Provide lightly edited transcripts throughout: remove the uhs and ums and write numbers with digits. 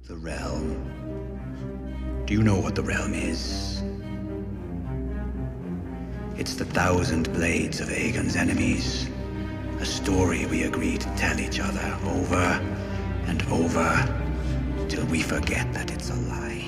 The realm. Do you know what the realm is? It's the 1,000 blades of Aegon's enemies. A story we agree to tell each other over and over till we forget that it's a lie.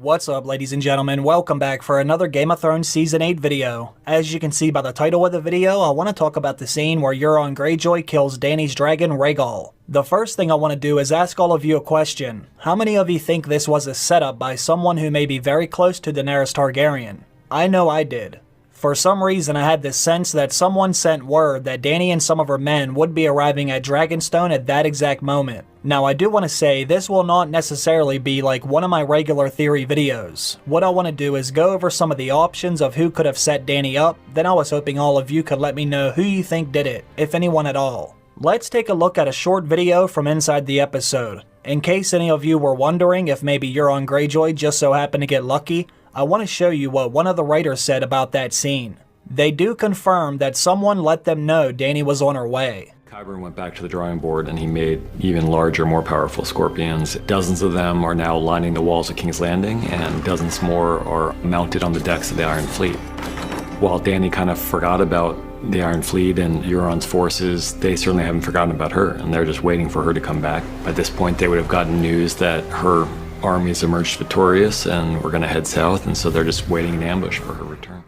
What's up, ladies and gentlemen? Welcome back for another Game of Thrones Season 8 video. As you can see by the title of the video, I want to talk about the scene where Euron Greyjoy kills Dany's dragon Rhaegal. The first thing I want to do is ask all of you a question. How many of you think this was a setup by someone who may be very close to Daenerys Targaryen? I know I did. For some reason, I had this sense that someone sent word that Dany and some of her men would be arriving at Dragonstone at that exact moment. Now, I do want to say this will not necessarily be like one of my regular theory videos. What I want to do is go over some of the options of who could have set Dany up, then I was hoping all of you could let me know who you think did it, if anyone at all. Let's take a look at a short video from inside the episode. In case any of you were wondering if maybe Euron Greyjoy just so happened to get lucky, I want to show you what one of the writers said about that scene. They do confirm that someone let them know Dany was on her way. Qyburn went back to the drawing board and he made even larger, more powerful scorpions. Dozens of them are now lining the walls of King's Landing, and dozens more are mounted on the decks of the Iron Fleet. While Dany kind of forgot about the Iron Fleet and Euron's forces, they certainly haven't forgotten about her, and they're just waiting for her to come back. At this point, they would have gotten news that her armies emerged victorious and we're going to head south, and so they're just waiting in ambush for her return.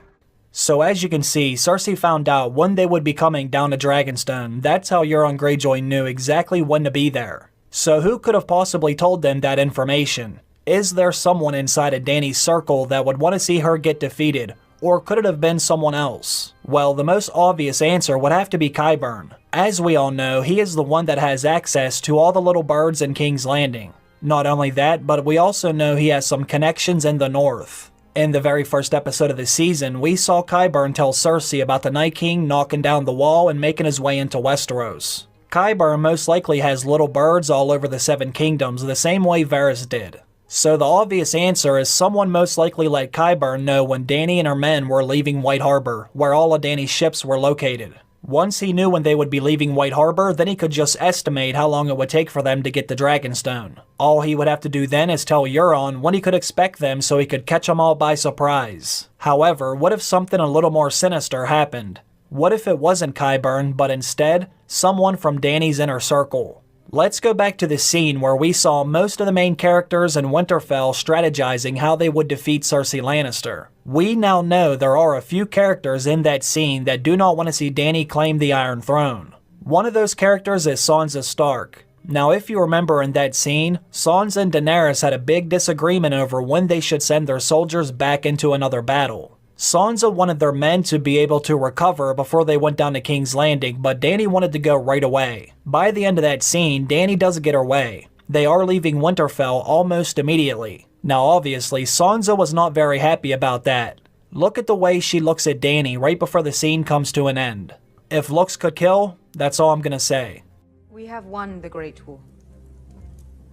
So as you can see, Cersei found out when they would be coming down to Dragonstone. That's how Euron Greyjoy knew exactly when to be there. So who could have possibly told them that information? Is there someone inside of Dany's circle that would want to see her get defeated? Or could it have been someone else? Well, the most obvious answer would have to be Qyburn. As we all know, he is the one that has access to all the little birds in King's Landing. Not only that, but we also know he has some connections in the north. In the very first episode of the season, we saw Qyburn tell Cersei about the Night King knocking down the wall and making his way into Westeros. Qyburn most likely has little birds all over the Seven Kingdoms the same way Varys did. So the obvious answer is someone most likely let Qyburn know when Dany and her men were leaving White Harbor, where all of Dany's ships were located. Once he knew when they would be leaving White Harbor, then he could just estimate how long it would take for them to get to Dragonstone. All he would have to do then is tell Euron when he could expect them so he could catch them all by surprise. However, what if something a little more sinister happened? What if it wasn't Qyburn, but instead, someone from Dany's inner circle? Let's go back to the scene where we saw most of the main characters in Winterfell strategizing how they would defeat Cersei Lannister. We now know there are a few characters in that scene that do not want to see Dany claim the Iron Throne. One of those characters is Sansa Stark. Now, if you remember in that scene, Sansa and Daenerys had a big disagreement over when they should send their soldiers back into another battle. Sansa wanted their men to be able to recover before they went down to King's Landing, but Dany wanted to go right away. By the end of that scene, Dany doesn't get her way. They are leaving Winterfell almost immediately. Now obviously, Sansa was not very happy about that. Look at the way she looks at Dany right before the scene comes to an end. If looks could kill, that's all I'm gonna say. We have won the Great War.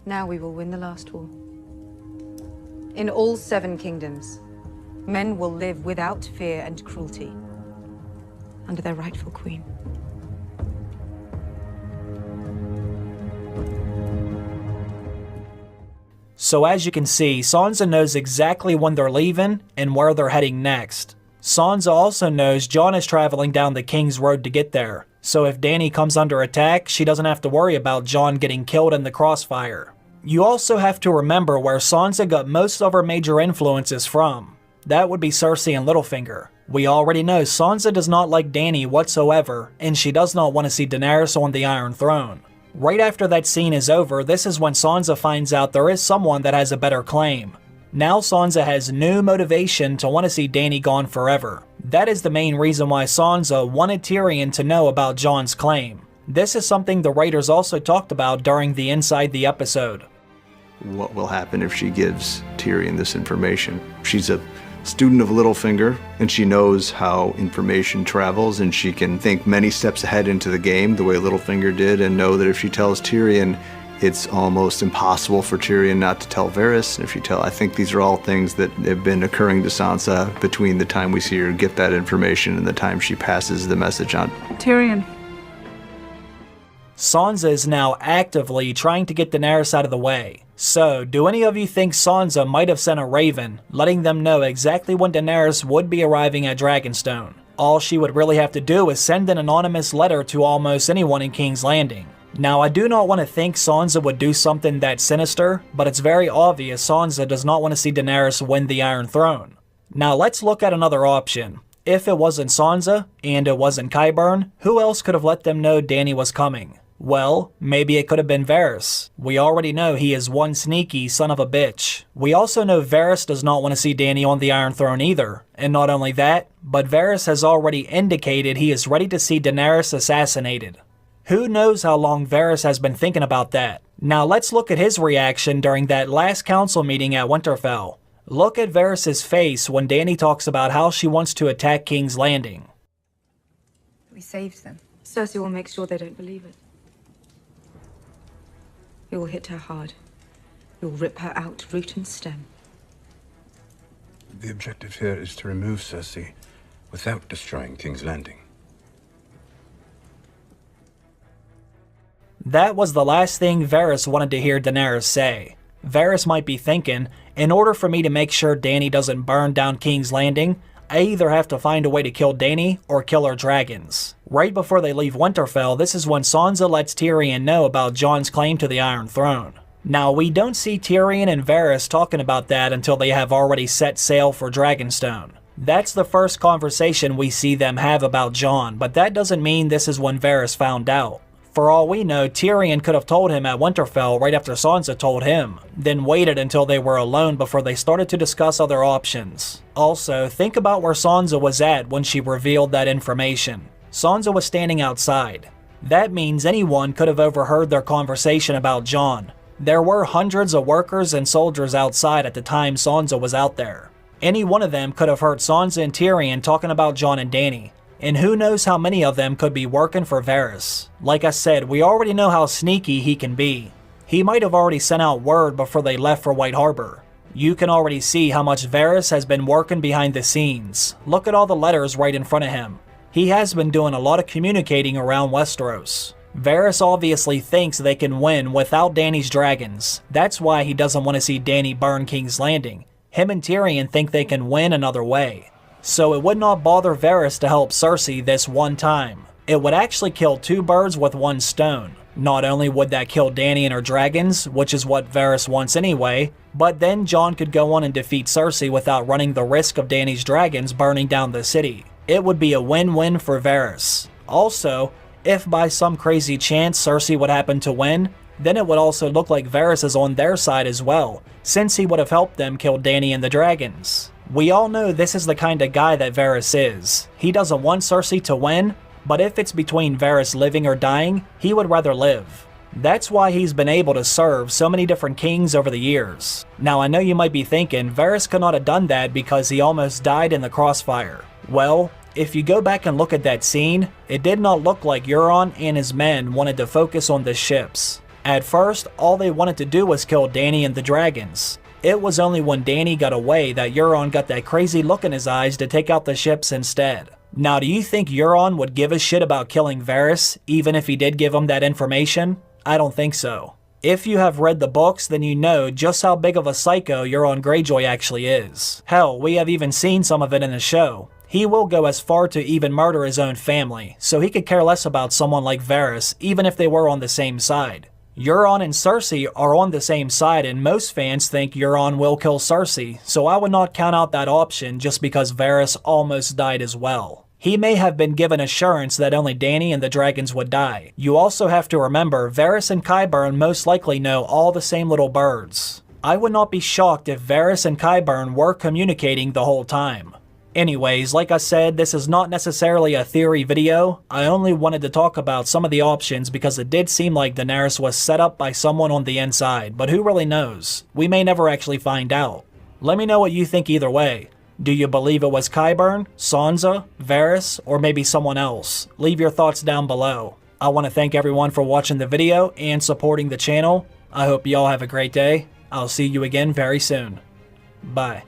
Now we will win the last war. In all 7 kingdoms, men will live without fear and cruelty under their rightful queen. So as you can see, Sansa knows exactly when they're leaving and where they're heading next. Sansa also knows Jon is traveling down the King's Road to get there, so if Dany comes under attack, she doesn't have to worry about Jon getting killed in the crossfire. You also have to remember where Sansa got most of her major influences from. That would be Cersei and Littlefinger. We already know Sansa does not like Dany whatsoever, and she does not want to see Daenerys on the Iron Throne. Right after that scene is over, this is when Sansa finds out there is someone that has a better claim. Now Sansa has new motivation to want to see Dany gone forever. That is the main reason why Sansa wanted Tyrion to know about Jon's claim. This is something the writers also talked about during the Inside the episode. What will happen if she gives Tyrion this information? She's a student of Littlefinger, and she knows how information travels, and she can think many steps ahead into the game the way Littlefinger did, and know that if she tells Tyrion, it's almost impossible for Tyrion not to tell Varys. And if you tell, I think these are all things that have been occurring to Sansa between the time we see her get that information and the time she passes the message on. Tyrion. Sansa is now actively trying to get Daenerys out of the way. So, do any of you think Sansa might have sent a raven, letting them know exactly when Daenerys would be arriving at Dragonstone? All she would really have to do is send an anonymous letter to almost anyone in King's Landing. Now, I do not want to think Sansa would do something that sinister, but it's very obvious Sansa does not want to see Daenerys win the Iron Throne. Now, let's look at another option. If it wasn't Sansa, and it wasn't Qyburn, who else could have let them know Dany was coming? Well, maybe it could have been Varys. We already know he is one sneaky son of a bitch. We also know Varys does not want to see Dany on the Iron Throne either. And not only that, but Varys has already indicated he is ready to see Daenerys assassinated. Who knows how long Varys has been thinking about that? Now let's look at his reaction during that last council meeting at Winterfell. Look at Varys' face when Dany talks about how she wants to attack King's Landing. We saved them. Cersei will make sure they don't believe it. It will hit her hard. It will rip her out, root and stem. The objective here is to remove Cersei without destroying King's Landing. That was the last thing Varys wanted to hear Daenerys say. Varys might be thinking, in order for me to make sure Dany doesn't burn down King's Landing, I either have to find a way to kill Dany or kill her dragons. Right before they leave Winterfell, this is when Sansa lets Tyrion know about Jon's claim to the Iron Throne. Now, we don't see Tyrion and Varys talking about that until they have already set sail for Dragonstone. That's the first conversation we see them have about Jon, but that doesn't mean this is when Varys found out. For all we know, Tyrion could have told him at Winterfell right after Sansa told him, then waited until they were alone before they started to discuss other options. Also, think about where Sansa was at when she revealed that information. Sansa was standing outside. That means anyone could have overheard their conversation about Jon. There were hundreds of workers and soldiers outside at the time Sansa was out there. Any one of them could have heard Sansa and Tyrion talking about Jon and Dany. And who knows how many of them could be working for Varys. Like I said, we already know how sneaky he can be. He might have already sent out word before they left for White Harbor. You can already see how much Varys has been working behind the scenes. Look at all the letters right in front of him. He has been doing a lot of communicating around Westeros. Varys obviously thinks they can win without Dany's dragons. That's why he doesn't want to see Dany burn King's Landing. Him and Tyrion think they can win another way. So it would not bother Varys to help Cersei this one time. It would actually kill two birds with one stone. Not only would that kill Dany and her dragons, which is what Varys wants anyway, but then Jon could go on and defeat Cersei without running the risk of Dany's dragons burning down the city. It would be a win-win for Varys. Also, if by some crazy chance Cersei would happen to win, then it would also look like Varys is on their side as well, since he would have helped them kill Dany and the dragons. We all know this is the kind of guy that Varys is. He doesn't want Cersei to win, but if it's between Varys living or dying, he would rather live. That's why he's been able to serve so many different kings over the years. Now I know you might be thinking, Varys could not have done that because he almost died in the crossfire. Well, if you go back and look at that scene, it did not look like Euron and his men wanted to focus on the ships. At first, all they wanted to do was kill Dany and the dragons. It was only when Dany got away that Euron got that crazy look in his eyes to take out the ships instead. Now, do you think Euron would give a shit about killing Varys, even if he did give him that information? I don't think so. If you have read the books, then you know just how big of a psycho Euron Greyjoy actually is. Hell, we have even seen some of it in the show. He will go as far to even murder his own family, so he could care less about someone like Varys, even if they were on the same side. Euron and Cersei are on the same side, and most fans think Euron will kill Cersei, so I would not count out that option just because Varys almost died as well. He may have been given assurance that only Dany and the dragons would die. You also have to remember, Varys and Qyburn most likely know all the same little birds. I would not be shocked if Varys and Qyburn were communicating the whole time. Anyways, like I said, this is not necessarily a theory video. I only wanted to talk about some of the options because it did seem like Daenerys was set up by someone on the inside, but who really knows? We may never actually find out. Let me know what you think either way. Do you believe it was Qyburn, Sansa, Varys, or maybe someone else? Leave your thoughts down below. I want to thank everyone for watching the video and supporting the channel. I hope you all have a great day. I'll see you again very soon. Bye.